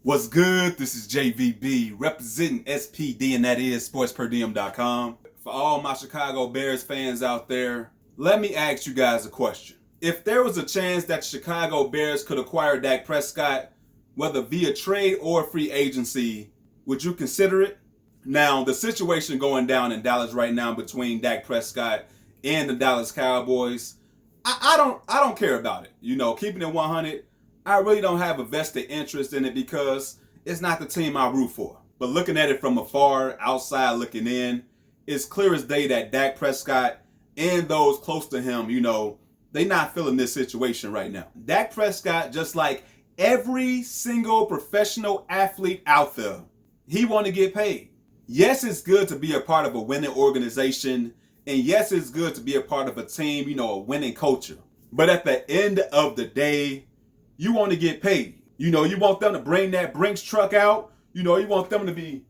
What's good? This is JVB representing SPD, and that is sportsperdiem.com. For all my Chicago Bears fans out there, let me ask you guys a question. If there was a chance that the Chicago Bears could acquire Dak Prescott, whether via trade or free agency, would you consider it? Now, the situation going down in Dallas right now between Dak Prescott and the Dallas Cowboys, I don't care about it. You know, keeping it 100, I really don't have a vested interest in it because it's not the team I root for. But looking at it from afar, outside looking in, it's clear as day that Dak Prescott and those close to him, you know, they not feeling this situation right now. Dak Prescott, just like every single professional athlete out there, he want to get paid. Yes, it's good to be a part of a winning organization. And yes, it's good to be a part of a team, you know, a winning culture. But at the end of the day, you want to get paid. You know, you want them to bring that Brinks truck out. You know, you want them to be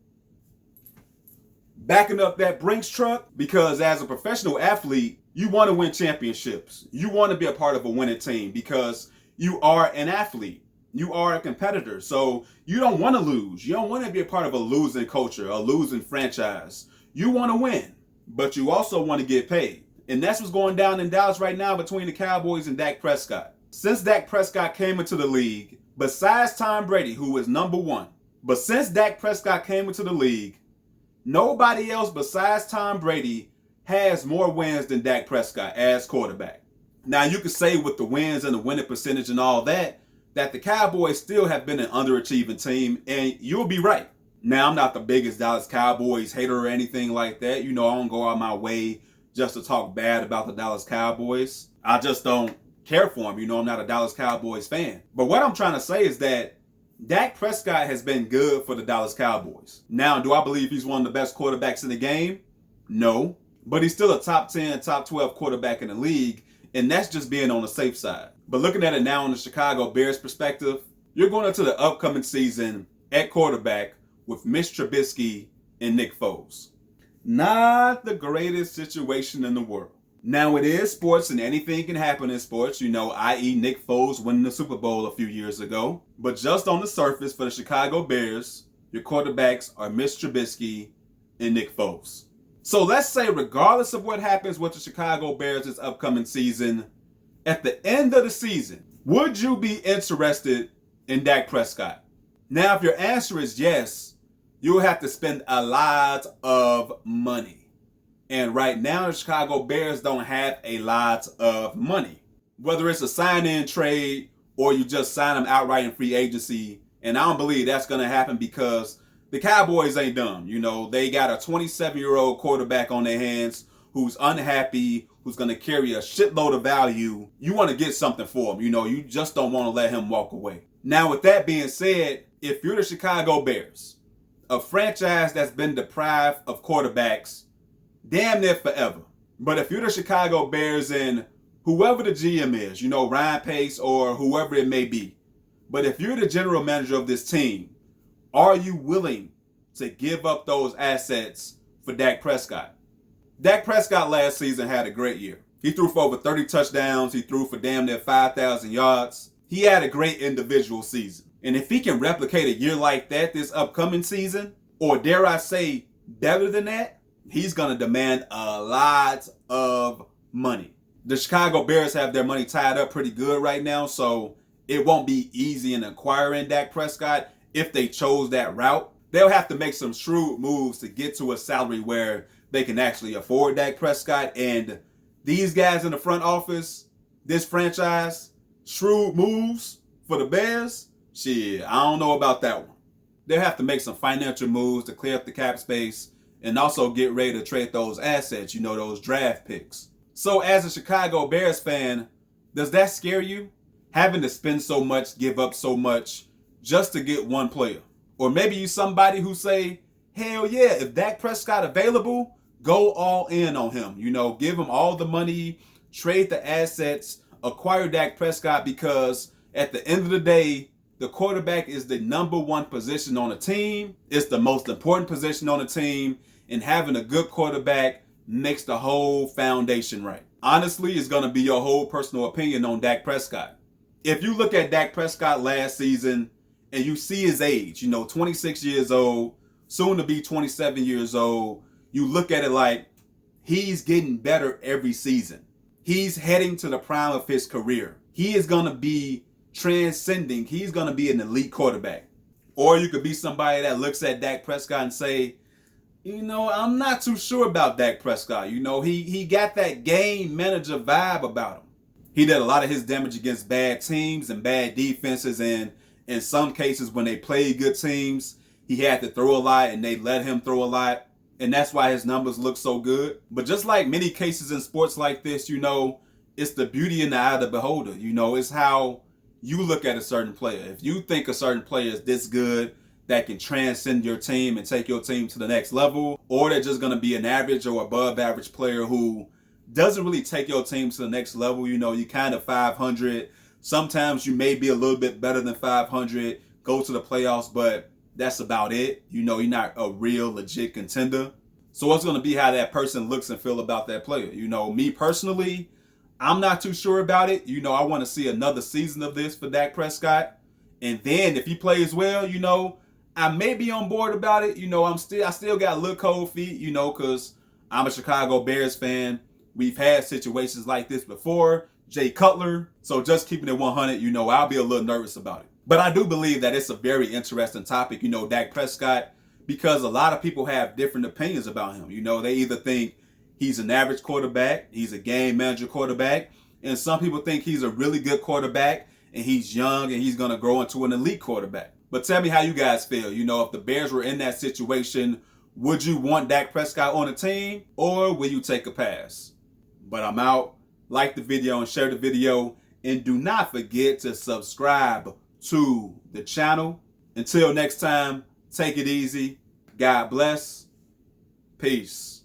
backing up that Brinks truck because as a professional athlete, you want to win championships. You want to be a part of a winning team because you are an athlete. You are a competitor. So you don't want to lose. You don't want to be a part of a losing culture, a losing franchise. You want to win, but you also want to get paid. And that's what's going down in Dallas right now between the Cowboys and Dak Prescott. Since Dak Prescott came into the league, besides Tom Brady, who is number one, but since Dak Prescott came into the league, nobody else besides Tom Brady has more wins than Dak Prescott as quarterback. Now, you could say with the wins and the winning percentage and all that the Cowboys still have been an underachieving team, and you'll be right. Now, I'm not the biggest Dallas Cowboys hater or anything like that. You know, I don't go out my way just to talk bad about the Dallas Cowboys. I just don't care for them. You know, I'm not a Dallas Cowboys fan. But what I'm trying to say is that Dak Prescott has been good for the Dallas Cowboys. Now, do I believe he's one of the best quarterbacks in the game? No. But he's still a top 10, top 12 quarterback in the league, and that's just being on the safe side. But looking at it now on the Chicago Bears perspective, you're going into the upcoming season at quarterback with Mitch Trubisky and Nick Foles. Not the greatest situation in the world. Now, it is sports and anything can happen in sports, you know, i.e. Nick Foles winning the Super Bowl a few years ago. But just on the surface for the Chicago Bears, your quarterbacks are Mitch Trubisky and Nick Foles. So let's say regardless of what happens with the Chicago Bears this upcoming season, at the end of the season, would you be interested in Dak Prescott? Now, if your answer is yes, you'll have to spend a lot of money. And right now, the Chicago Bears don't have a lot of money. Whether it's a sign-in trade or you just sign them outright in free agency, and I don't believe that's going to happen because the Cowboys ain't dumb. You know, they got a 27-year-old quarterback on their hands who's unhappy, who's going to carry a shitload of value. You want to get something for him. You know, you just don't want to let him walk away. Now, with that being said, if you're the Chicago Bears, a franchise that's been deprived of quarterbacks damn near forever. But if you're the Chicago Bears and whoever the GM is, you know, Ryan Pace or whoever it may be, but if you're the general manager of this team, are you willing to give up those assets for Dak Prescott? Dak Prescott last season had a great year. He threw for over 30 touchdowns. He threw for damn near 5,000 yards. He had a great individual season. And if he can replicate a year like that this upcoming season, or dare I say better than that, he's going to demand a lot of money. The Chicago Bears have their money tied up pretty good right now, so it won't be easy in acquiring Dak Prescott if they chose that route. They'll have to make some shrewd moves to get to a salary where they can actually afford Dak Prescott. And these guys in the front office, this franchise, shrewd moves for the Bears, shit, I don't know about that one. They'll have to make some financial moves to clear up the cap space and also get ready to trade those assets, you know, those draft picks. So as a Chicago Bears fan, does that scare you? Having to spend so much, give up so much just to get one player? Or maybe you somebody who say, hell yeah, if Dak Prescott available, go all in on him. You know, give him all the money, trade the assets, acquire Dak Prescott, because at the end of the day, the quarterback is the number one position on a team. It's the most important position on a team, and having a good quarterback makes the whole foundation right. Honestly, it's going to be your whole personal opinion on Dak Prescott. If you look at Dak Prescott last season and you see his age, 26 years old, soon to be 27 years old, you look at it like he's getting better every season. He's heading to the prime of his career. He is going to be transcending. He's going to be an elite quarterback. Or you could be somebody that looks at Dak Prescott and say, I'm not too sure about Dak Prescott. He got that game manager vibe about him. He did a lot of his damage against bad teams and bad defenses, and in some cases when they played good teams, he had to throw a lot and they let him throw a lot. And that's why his numbers look so good. But just like many cases in sports like this, it's the beauty in the eye of the beholder. It's how you look at a certain player. If you think a certain player is this good, that can transcend your team and take your team to the next level, or they're just going to be an average or above average player who doesn't really take your team to the next level, you kind of 500. Sometimes you may be a little bit better than 500, go to the playoffs, but that's about it. You're not a real legit contender. So it's going to be how that person looks and feel about that player. Me personally, I'm not too sure about it. I want to see another season of this for Dak Prescott. And then if he plays well, I may be on board about it. I still got a little cold feet, because I'm a Chicago Bears fan. We've had situations like this before. Jay Cutler. So just keeping it 100, I'll be a little nervous about it. But I do believe that it's a very interesting topic, Dak Prescott, because a lot of people have different opinions about him. They either think he's an average quarterback, he's a game manager quarterback, and some people think he's a really good quarterback and he's young and he's going to grow into an elite quarterback. But tell me how you guys feel. If the Bears were in that situation, would you want Dak Prescott on the team or will you take a pass? But I'm out. Like the video and share the video. And do not forget to subscribe to the channel. Until next time, take it easy. God bless. Peace.